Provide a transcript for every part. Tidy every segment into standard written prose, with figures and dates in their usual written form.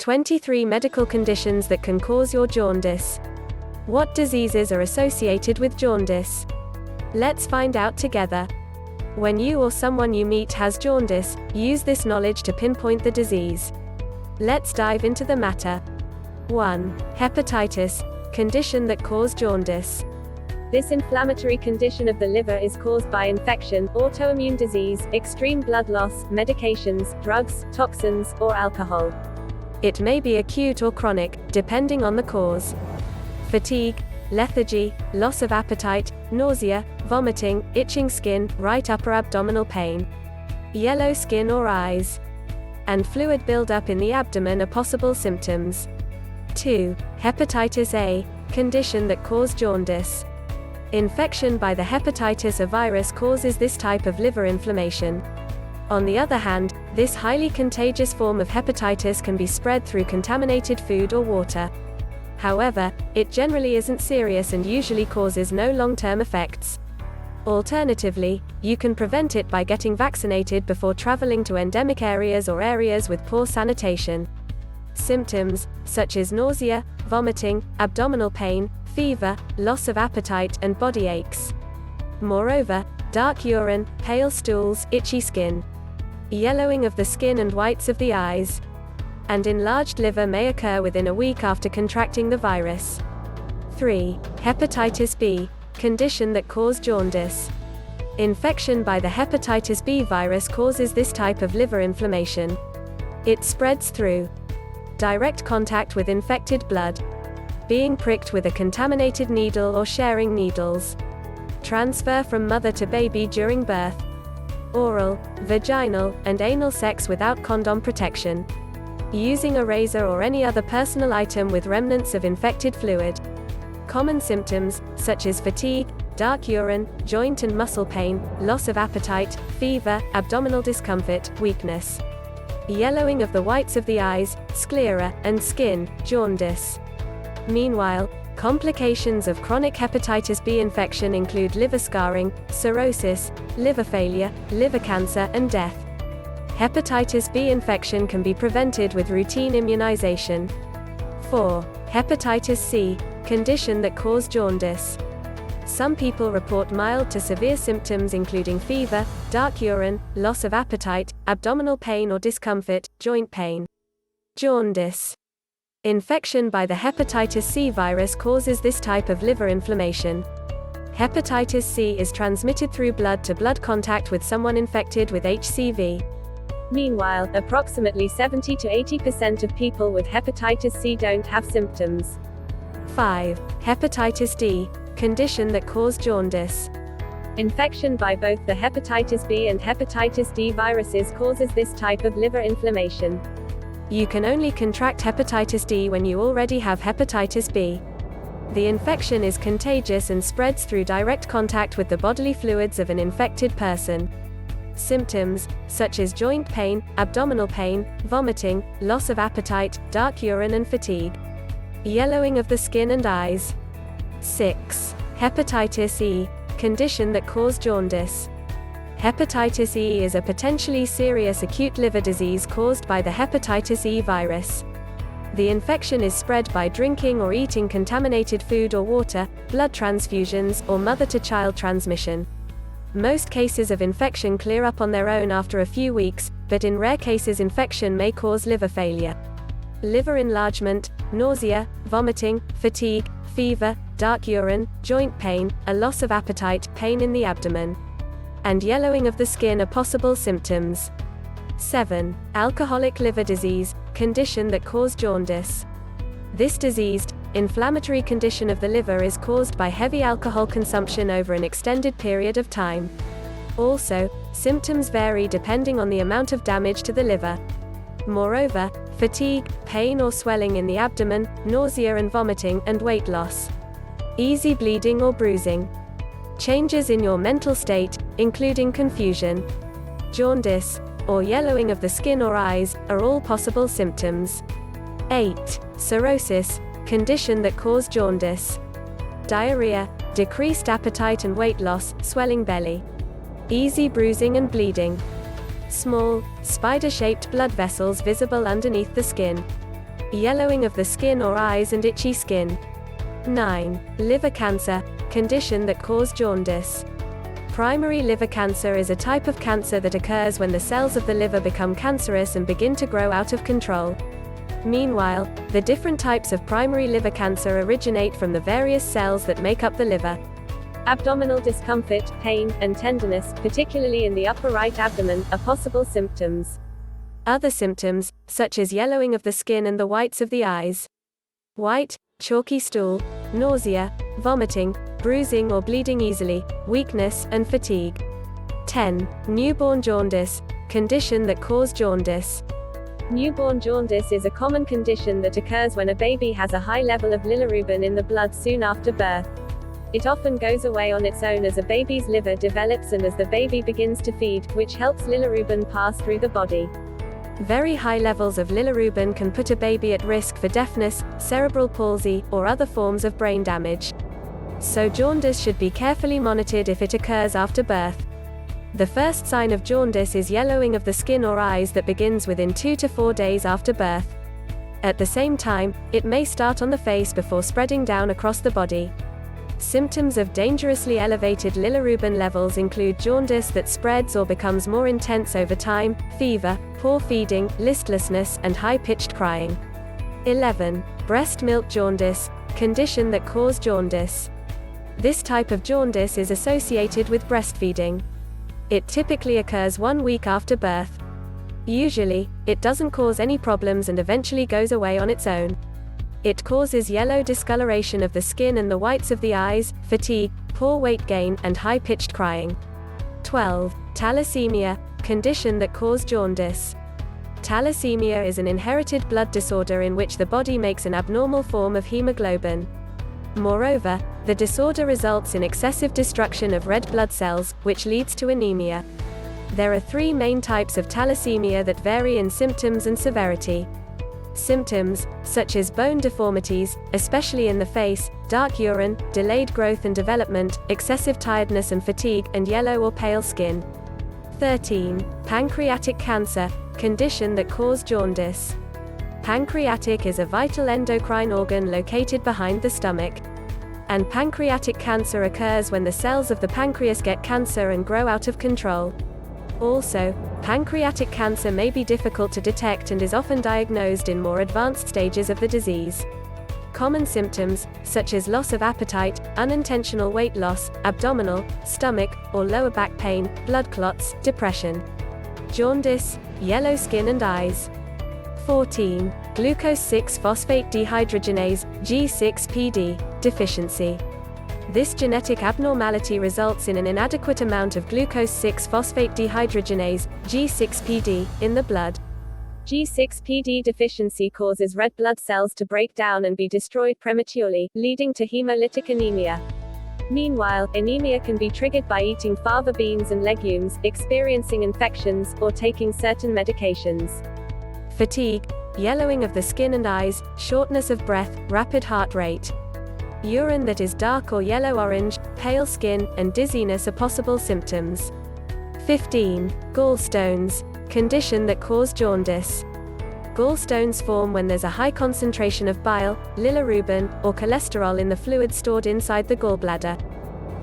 23 medical conditions that can cause your jaundice. What diseases are associated with jaundice? Let's find out together. When you or someone you meet has jaundice, use this knowledge to pinpoint the disease. Let's dive into the matter. 1. Hepatitis, condition that causes jaundice. This inflammatory condition of the liver is caused by infection, autoimmune disease, extreme blood loss, medications, drugs, toxins, or alcohol. It may be acute or chronic, depending on the cause. Fatigue, lethargy, loss of appetite, nausea, vomiting, itching skin, right upper abdominal pain, yellow skin or eyes, and fluid buildup in the abdomen are possible symptoms. 2. Hepatitis A, condition that causes jaundice. Infection by the hepatitis A virus causes this type of liver inflammation. On the other hand, this highly contagious form of hepatitis can be spread through contaminated food or water. However, it generally isn't serious and usually causes no long-term effects. Alternatively, you can prevent it by getting vaccinated before traveling to endemic areas or areas with poor sanitation. Symptoms, such as nausea, vomiting, abdominal pain, fever, loss of appetite, and body aches. Moreover, dark urine, pale stools, itchy skin, yellowing of the skin and whites of the eyes, and enlarged liver may occur within a week after contracting the virus. 3. Hepatitis B, condition that causes jaundice. Infection by the hepatitis B virus causes this type of liver inflammation. It spreads through direct contact with infected blood, being pricked with a contaminated needle or sharing needles, transfer from mother to baby during birth, oral, vaginal, and anal sex without condom protection, using a razor or any other personal item with remnants of infected fluid. Common symptoms, such as fatigue, dark urine, joint and muscle pain, loss of appetite, fever, abdominal discomfort, weakness, yellowing of the whites of the eyes, sclera, and skin, jaundice. Meanwhile, complications of chronic hepatitis B infection include liver scarring, cirrhosis, liver failure, liver cancer, and death. Hepatitis B infection can be prevented with routine immunization. 4. Hepatitis C, condition that causes jaundice. Some people report mild to severe symptoms including fever, dark urine, loss of appetite, abdominal pain or discomfort, joint pain. Jaundice. Infection by the hepatitis C virus causes this type of liver inflammation. Hepatitis C is transmitted through blood-to-blood contact with someone infected with HCV. Meanwhile, approximately 70 to 80% of people with hepatitis C don't have symptoms. 5. Hepatitis D, condition that causes jaundice. Infection by both the hepatitis B and hepatitis D viruses causes this type of liver inflammation. You can only contract hepatitis D when you already have hepatitis B. The infection is contagious and spreads through direct contact with the bodily fluids of an infected person. Symptoms, such as joint pain, abdominal pain, vomiting, loss of appetite, dark urine and fatigue, yellowing of the skin and eyes. 6. Hepatitis E, condition that causes jaundice. Hepatitis E is a potentially serious acute liver disease caused by the hepatitis E virus. The infection is spread by drinking or eating contaminated food or water, blood transfusions, or mother-to-child transmission. Most cases of infection clear up on their own after a few weeks, but in rare cases infection may cause liver failure. Liver enlargement, nausea, vomiting, fatigue, fever, dark urine, joint pain, a loss of appetite, pain in the abdomen, and yellowing of the skin are possible symptoms. 7. Alcoholic liver disease, condition that causes jaundice. This diseased, inflammatory condition of the liver is caused by heavy alcohol consumption over an extended period of time. Also, symptoms vary depending on the amount of damage to the liver. Moreover, fatigue, pain or swelling in the abdomen, nausea and vomiting, and weight loss, easy bleeding or bruising, changes in your mental state, including confusion, jaundice, or yellowing of the skin or eyes, are all possible symptoms. 8. Cirrhosis, condition that causes jaundice. Diarrhea, decreased appetite and weight loss, swelling belly, easy bruising and bleeding, small, spider-shaped blood vessels visible underneath the skin, yellowing of the skin or eyes and itchy skin. 9. Liver cancer, condition that causes jaundice. Primary liver cancer is a type of cancer that occurs when the cells of the liver become cancerous and begin to grow out of control. Meanwhile, the different types of primary liver cancer originate from the various cells that make up the liver. Abdominal discomfort, pain, and tenderness, particularly in the upper right abdomen, are possible symptoms. Other symptoms, such as yellowing of the skin and the whites of the eyes, white, chalky stool, nausea, vomiting, bruising or bleeding easily, weakness, and fatigue. 10. Newborn jaundice, condition that causes jaundice. Newborn jaundice is a common condition that occurs when a baby has a high level of bilirubin in the blood soon after birth. It often goes away on its own as a baby's liver develops and as the baby begins to feed, which helps bilirubin pass through the body. Very high levels of bilirubin can put a baby at risk for deafness, cerebral palsy, or other forms of brain damage. So jaundice should be carefully monitored if it occurs after birth. The first sign of jaundice is yellowing of the skin or eyes that begins within 2 to 4 days after birth. At the same time, it may start on the face before spreading down across the body. Symptoms of dangerously elevated bilirubin levels include jaundice that spreads or becomes more intense over time, fever, poor feeding, listlessness, and high-pitched crying. 11. Breast milk jaundice, condition that causes jaundice. This type of jaundice is associated with breastfeeding. It typically occurs 1 week after birth. Usually, it doesn't cause any problems and eventually goes away on its own. It causes yellow discoloration of the skin and the whites of the eyes, fatigue, poor weight gain, and high-pitched crying. 12. Thalassemia, condition that causes jaundice. Thalassemia is an inherited blood disorder in which the body makes an abnormal form of hemoglobin. Moreover, the disorder results in excessive destruction of red blood cells, which leads to anemia. There are 3 main types of thalassemia that vary in symptoms and severity. Symptoms, such as bone deformities, especially in the face, dark urine, delayed growth and development, excessive tiredness and fatigue, and yellow or pale skin. 13. Pancreatic cancer, condition that causes jaundice. Pancreatic is a vital endocrine organ located behind the stomach. And pancreatic cancer occurs when the cells of the pancreas get cancer and grow out of control. Also, pancreatic cancer may be difficult to detect and is often diagnosed in more advanced stages of the disease. Common symptoms, such as loss of appetite, unintentional weight loss, abdominal, stomach, or lower back pain, blood clots, depression. Jaundice, yellow skin and eyes. 14. Glucose 6-phosphate dehydrogenase, G6PD, deficiency. This genetic abnormality results in an inadequate amount of glucose 6-phosphate dehydrogenase, G6PD, in the blood. G6PD deficiency causes red blood cells to break down and be destroyed prematurely, leading to hemolytic anemia. Meanwhile, anemia can be triggered by eating fava beans and legumes, experiencing infections, or taking certain medications. Fatigue, yellowing of the skin and eyes, shortness of breath, rapid heart rate. Urine that is dark or yellow-orange, pale skin, and dizziness are possible symptoms. 15. Gallstones, condition that causes jaundice. Gallstones form when there's a high concentration of bile, bilirubin, or cholesterol in the fluid stored inside the gallbladder.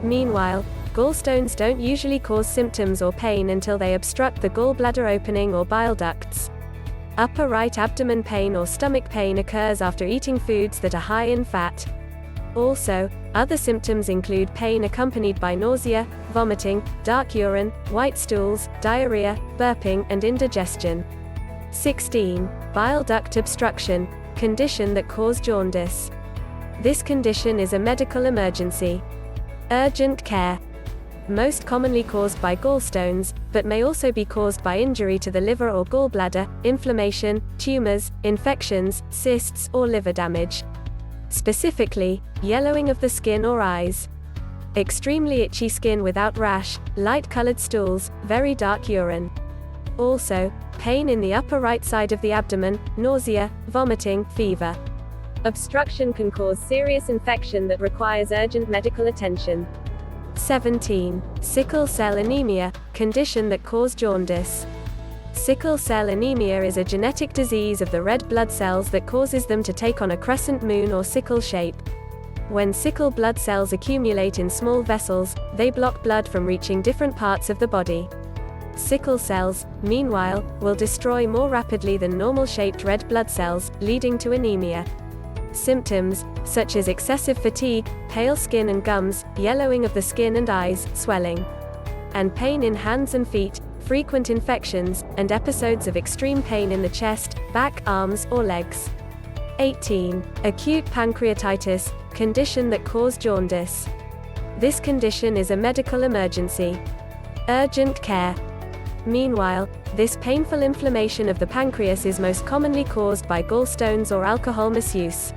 Meanwhile, gallstones don't usually cause symptoms or pain until they obstruct the gallbladder opening or bile ducts. Upper right abdomen pain or stomach pain occurs after eating foods that are high in fat. Also, other symptoms include pain accompanied by nausea, vomiting, dark urine, white stools, diarrhea, burping, and indigestion. 16. Bile duct obstruction, condition that causes jaundice. This condition is a medical emergency. Urgent care. Most commonly caused by gallstones, but may also be caused by injury to the liver or gallbladder, inflammation, tumors, infections, cysts, or liver damage. Specifically, yellowing of the skin or eyes. Extremely itchy skin without rash, light-colored stools, very dark urine. Also, pain in the upper right side of the abdomen, nausea, vomiting, fever. Obstruction can cause serious infection that requires urgent medical attention. 17. Sickle cell anemia, condition that causes jaundice. Sickle cell anemia is a genetic disease of the red blood cells that causes them to take on a crescent moon or sickle shape. When sickle blood cells accumulate in small vessels, they block blood from reaching different parts of the body. Sickle cells, meanwhile, will destroy more rapidly than normal-shaped red blood cells, leading to anemia. Symptoms, such as excessive fatigue, pale skin and gums, yellowing of the skin and eyes, swelling, and pain in hands and feet, frequent infections, and episodes of extreme pain in the chest, back, arms, or legs. 18. Acute pancreatitis, condition that causes jaundice. This condition is a medical emergency. Urgent care. Meanwhile, this painful inflammation of the pancreas is most commonly caused by gallstones or alcohol misuse.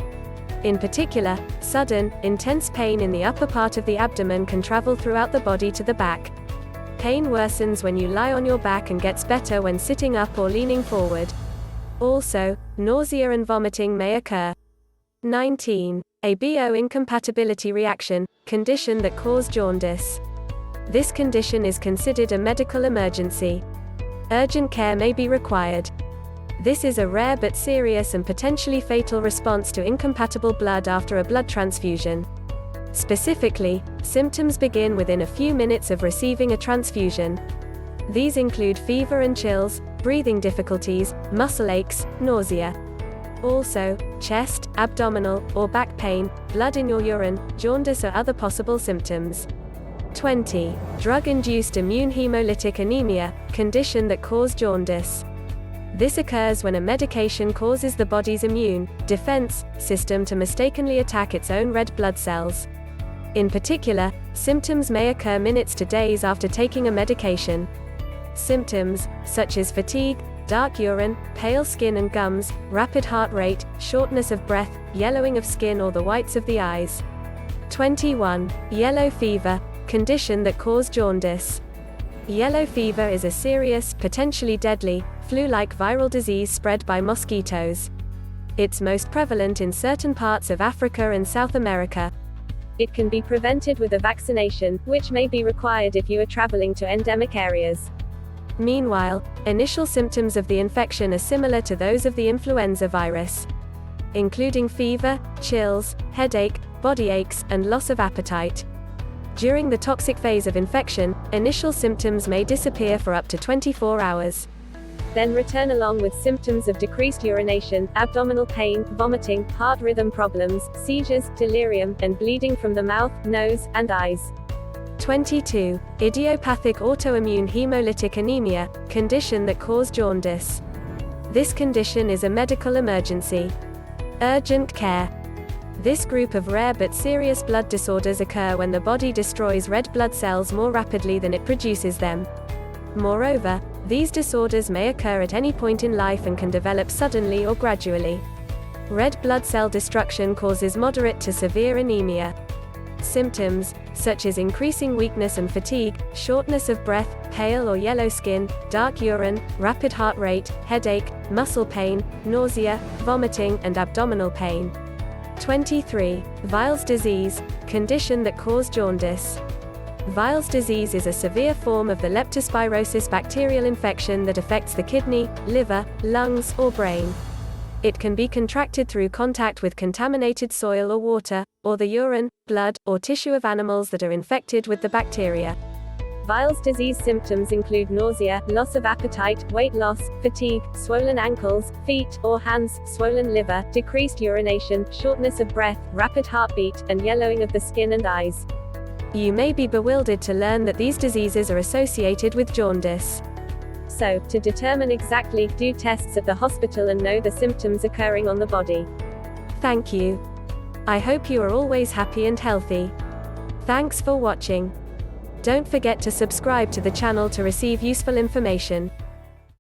In particular, sudden, intense pain in the upper part of the abdomen can travel throughout the body to the back. Pain worsens when you lie on your back and gets better when sitting up or leaning forward. Also, nausea and vomiting may occur. 19. A BO incompatibility reaction, condition that causes jaundice. This condition is considered a medical emergency. Urgent care may be required. This is a rare but serious and potentially fatal response to incompatible blood after a blood transfusion. Specifically, symptoms begin within a few minutes of receiving a transfusion. These include fever and chills, breathing difficulties, muscle aches, nausea. Also, chest, abdominal, or back pain, blood in your urine, jaundice or other possible symptoms. 20. Drug-induced immune hemolytic anemia, condition that causes jaundice. This occurs when a medication causes the body's immune defense system to mistakenly attack its own red blood cells. In particular, symptoms may occur minutes to days after taking a medication. Symptoms, such as fatigue, dark urine, pale skin and gums, rapid heart rate, shortness of breath, yellowing of skin or the whites of the eyes. 21. Yellow fever, condition that causes jaundice. Yellow fever is a serious, potentially deadly, flu-like viral disease spread by mosquitoes. It's most prevalent in certain parts of Africa and South America. It can be prevented with a vaccination, which may be required if you are traveling to endemic areas. Meanwhile, initial symptoms of the infection are similar to those of the influenza virus, including fever, chills, headache, body aches, and loss of appetite. During the toxic phase of infection, initial symptoms may disappear for up to 24 hours. Then return along with symptoms of decreased urination, abdominal pain, vomiting, heart rhythm problems, seizures, delirium, and bleeding from the mouth, nose, and eyes. 22. Idiopathic autoimmune hemolytic anemia, condition that causes jaundice. This condition is a medical emergency. Urgent care. This group of rare but serious blood disorders occur when the body destroys red blood cells more rapidly than it produces them. Moreover, these disorders may occur at any point in life and can develop suddenly or gradually. Red blood cell destruction causes moderate to severe anemia. Symptoms, such as increasing weakness and fatigue, shortness of breath, pale or yellow skin, dark urine, rapid heart rate, headache, muscle pain, nausea, vomiting, and abdominal pain. 23. Weil's disease, condition that causes jaundice. Weil's disease is a severe form of the leptospirosis bacterial infection that affects the kidney, liver, lungs, or brain. It can be contracted through contact with contaminated soil or water, or the urine, blood, or tissue of animals that are infected with the bacteria. Weil's disease symptoms include nausea, loss of appetite, weight loss, fatigue, swollen ankles, feet, or hands, swollen liver, decreased urination, shortness of breath, rapid heartbeat, and yellowing of the skin and eyes. You may be bewildered to learn that these diseases are associated with jaundice. So, to determine exactly, do tests at the hospital and know the symptoms occurring on the body. Thank you. I hope you are always happy and healthy. Thanks for watching. Don't forget to subscribe to the channel to receive useful information.